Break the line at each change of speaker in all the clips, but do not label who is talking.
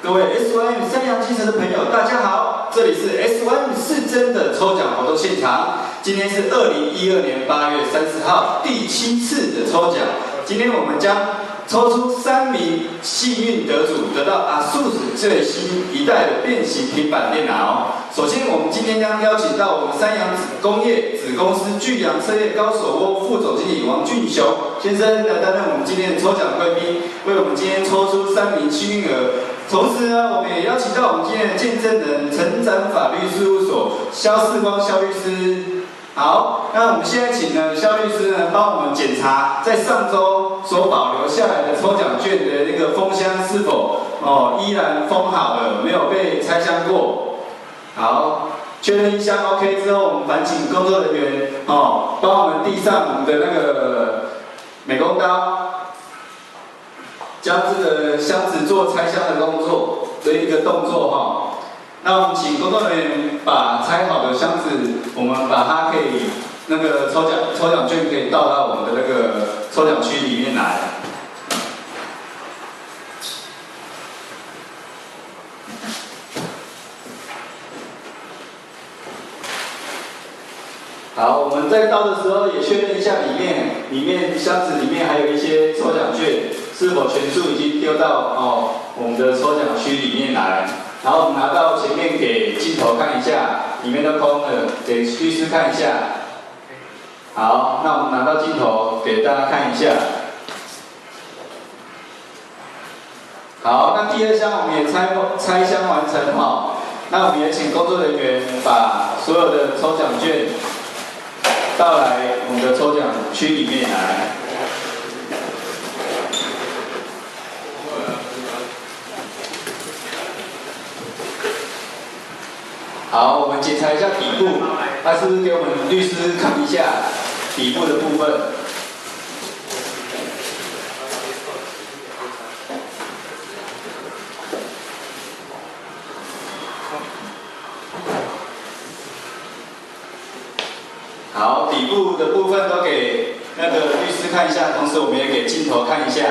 各位 SYM 三洋机车的朋友，大家好，这里是 SYM 市真的抽奖活动现场。今天是2012年8月30号第7次的抽奖。今天我们将抽出3名幸运得主，得到 ASUS 最新一代的变形平板电脑。首先，我们今天将邀请到我们三洋工业子公司巨阳车业高手窝副总经理王俊雄先生来担任我们今天的抽奖贵宾，为我们今天抽出3名幸运儿。同时呢，我们也邀请到我们今天的见证人，成长法律事务所肖世光肖律师。好，那我们现在请呢肖律师呢帮我们检查在上周所保留下来的抽奖券的那个封箱是否依然封好了，没有被拆箱过。好，确认一箱 OK 之后，我们烦请工作人员帮我们递上我们的那个美工刀，将这个箱子做拆箱的工作的一个动作那我们请工作人员把拆好的箱子，我们把它可以那个抽奖券可以倒到我们的那个抽奖区里面来。好，我们在倒的时候也确认一下里面箱子里面还有一些抽奖券是否全数已经丢到我们的抽奖区里面来。然后我们拿到前面给镜头看一下，里面都空了，给律师看一下。好，那我们拿到镜头给大家看一下。好，那第2箱我们也拆箱完成那我们也请工作人员把所有的抽奖券倒来我们的抽奖区里面来。好，我们检查一下底部，他是不是给我们律师看一下底部的部分？好，底部的部分都给那个律师看一下，同时我们也给镜头看一下。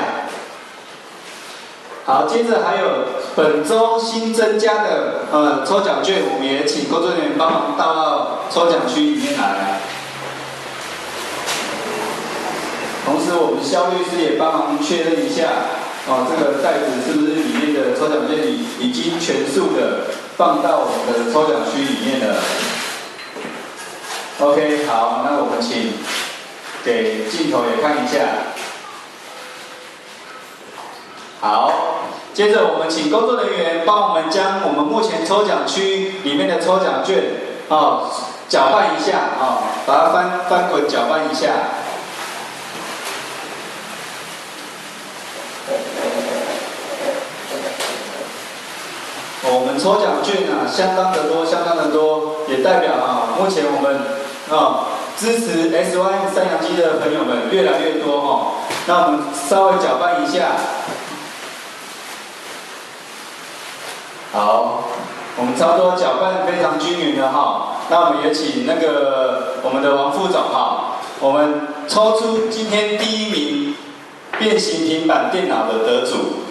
好，接着还有本周新增加的抽奖券，我们也请工作人员帮忙倒到抽奖区里面来。同时，我们肖律师也帮忙确认一下，这个袋子是不是里面的抽奖券已经全数的放到我们的抽奖区里面了。OK， 好，那我们请给镜头也看一下。好，接着我们请工作人员帮我们将我们目前抽奖区里面的抽奖券搅拌一下把它翻滚搅拌一下。我们抽奖券相当的多，也代表目前我们支持 SYM 三洋机的朋友们越来越多那我们稍微搅拌一下。好，我们差不多搅拌非常均匀了那我们也请那个我们的王副总我们抽出今天第1名变形平板电脑的得主。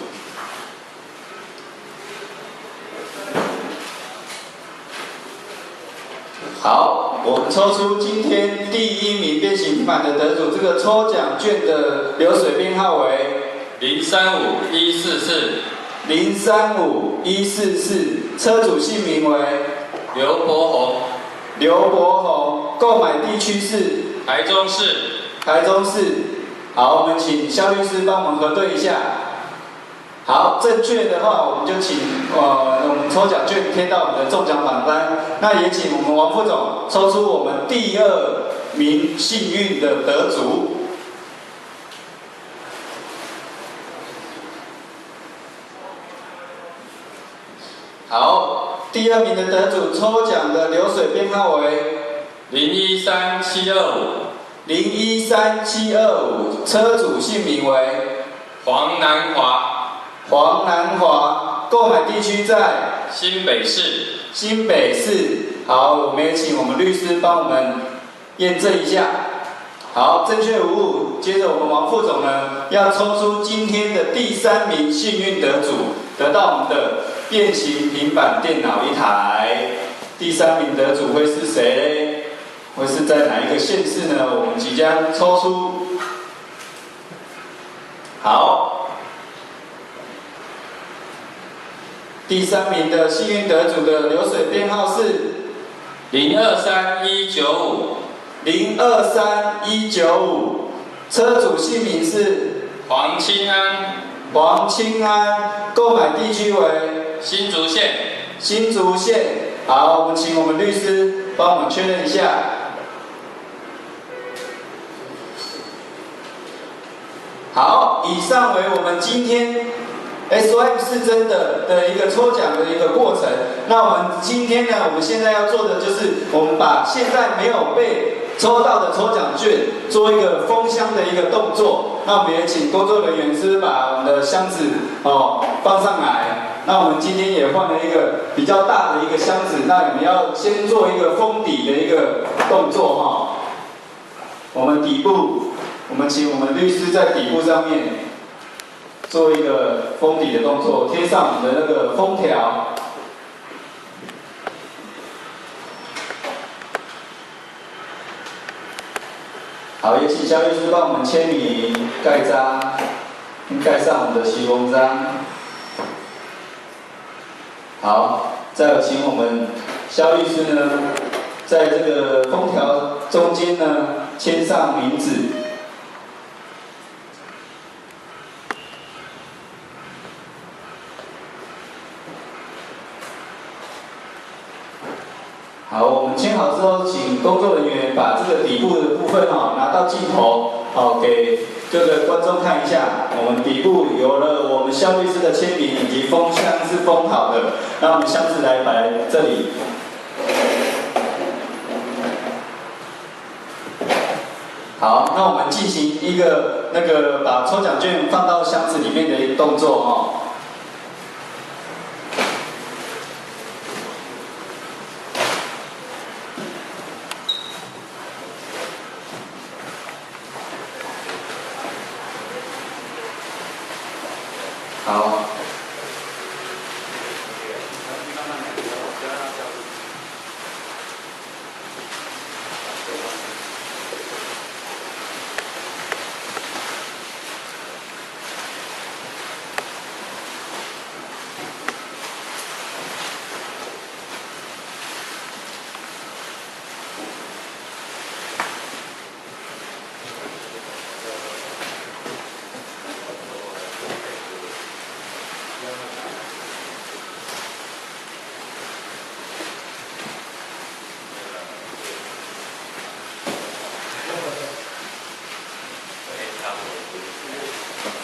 好，我们抽出今天第1名变形平板的得主，这个抽奖券的流水编号为035144，车主姓名为
刘伯
宏，购买地区是
台中市。
好，我们请肖律师帮我们核对一下。好，正确的话，我们就请我们抽奖券贴到我们的中奖榜单。那也请我们王副总抽出我们第2名幸运的得主。好，第2名的得主抽奖的流水编号为013725，车主姓名为
黄南华，
购买地区在
新北市。
好，我们也请我们律师帮我们验证一下。好，正确无误。接着我们王副总呢，要抽出今天的第3名幸运得主，得到我们的变形平板电脑1台。第3名得主会是谁呢？会是在哪一个县市呢？我们即将抽出。好，第3名的幸运得主的流水编号是
023195。
023195，车主姓名是
黄清安，
黄清安，购买地区为
新竹县。
新竹县。好，我们请我们律师帮我们确认一下。好，以上为我们今天 SOM 是真的一个抽奖的一个过程。那我们今天呢，我们现在要做的就是，我们把现在没有被抽到的抽奖券做一个封箱的一个动作。那我们也请工作人员是把我们的箱子放上来。那我们今天也换了一个比较大的一个箱子，那我们要先做一个封底的一个动作我们底部，我们请我们律师在底部上面做一个封底的动作，贴上我们的那个封条。好，也请肖律师帮我们签名、盖章，盖上我们的锡封章。好，再有请我们肖律师呢，在这个封条中间呢签上名字。好，我们签好之后，请工作人员把这个底部的部分拿到镜头，给各个观众看一下。我们底部有了我们肖律师的签名以及封箱是封好的，那我们箱子来摆在这里。好，那我们进行一个把抽奖券放到箱子里面的一个动作好。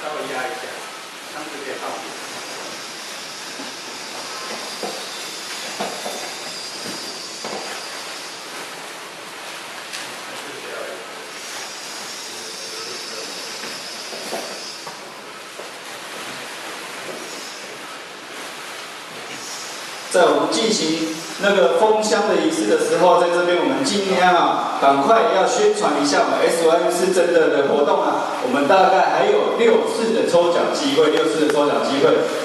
稍微压一下，箱子可以放平。在我们进行那个封箱的仪式的时候，在这边我们尽量赶快要宣传一下我们 SOM 是真的活动我们大概还有6次的抽奖机会，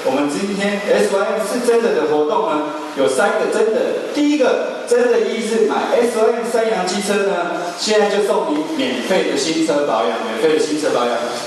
我们今天 SOM 是真的活动呢，有3个真的。第一个真的意义是买 SOM 三洋机车呢，现在就送你免费的新车保养，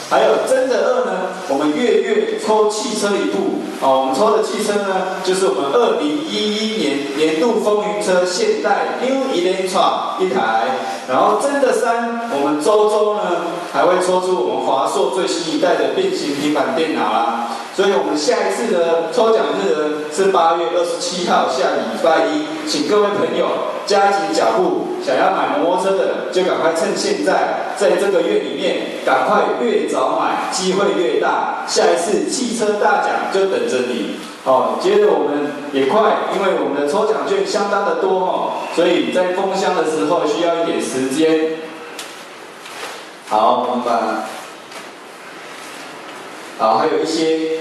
还有真的2呢，我们月抽汽车一部。我们抽的汽车呢，就是我们2011年度风云车现代 New Elantra 1台，然后真的3，我们周呢还会抽出我们华硕最新一代的变形平板电脑啦。所以我们下一次的抽奖日呢是8月27号下礼拜一，请各位朋友加紧脚步，想要买摩托车的就赶快趁现在，在这个月里面赶快越早买，机会越大，下一次汽车大奖就等着你。接着我们也快，因为我们的抽奖券相当的多所以在封箱的时候需要一点时间。好，我们还有一些。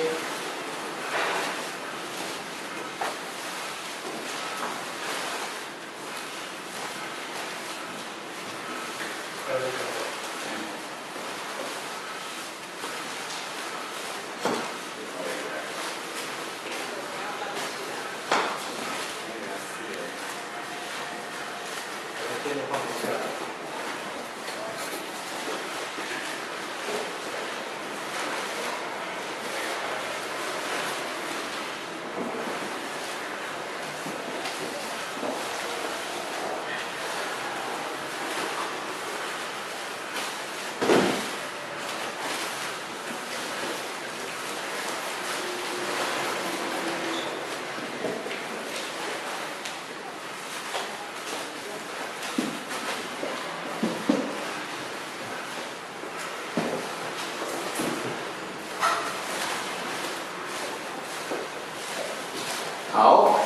好，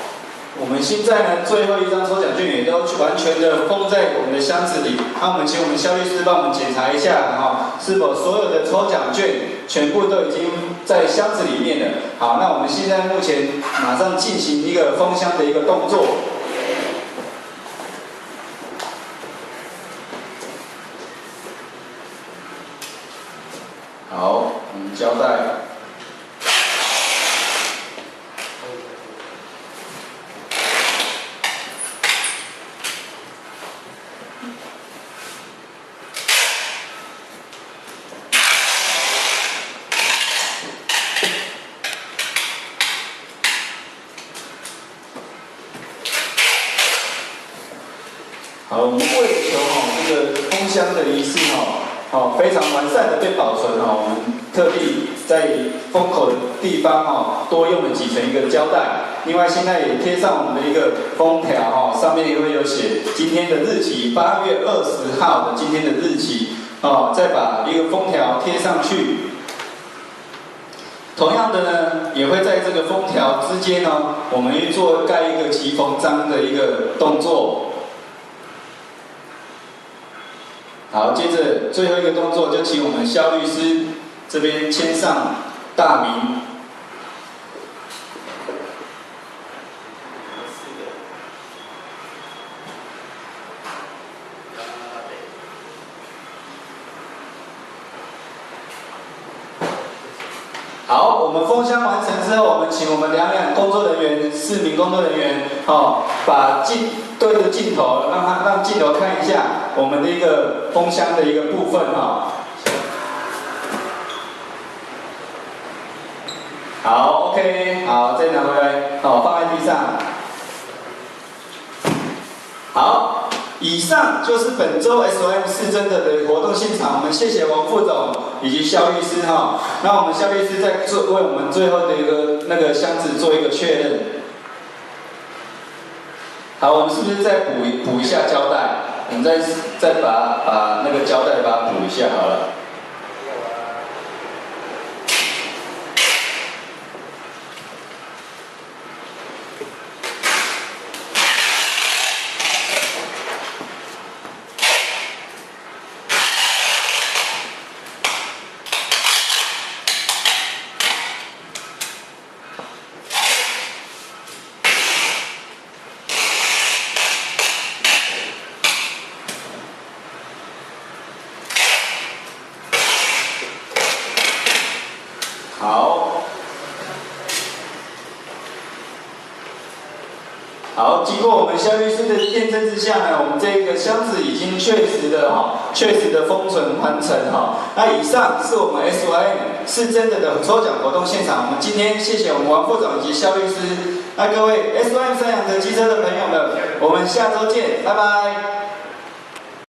我们现在呢，最后一张抽奖券也都完全的封在我们的箱子里。那我们请我们肖律师帮我们检查一下，是否所有的抽奖券全部都已经在箱子里面了。好，那我们现在目前马上进行一个封箱的一个动作。好，我们胶带。好，我们为了求这个封箱的仪式非常完善的被保存我们特地在封口的地方多用了几层一个胶带。另外现在也贴上我们的一个封条上面也会有写今天的日期，8月20号的今天的日期再把一个封条贴上去。同样的呢，也会在这个封条之间我们去做盖一个骑缝章的一个动作。好，接着最后一个动作就请我们肖律师这边签上大名。好，我们封箱完成之后，我们请我们两工作人员，4名工作人员把对着镜头，让镜头看一下我们的一个封箱的一个部分好 ，OK， 好，再拿回来，放在地上。好，以上就是本周 SOM 4真的活动现场。我们谢谢王副总以及肖律师那我们肖律师再为我们最后的一个那个箱子做一个确认。好，我们是不是再补一下胶带？我们再把那个胶带把它补一下好了。好，经过我们肖律师的验证之下呢，我们这个箱子已经确实的封存完成那以上是我们 SOM 是真的抽奖活动现场。我们今天谢谢我们王副总以及肖律师。那各位 SOM 三养的机车的朋友们，我们下周见，拜拜。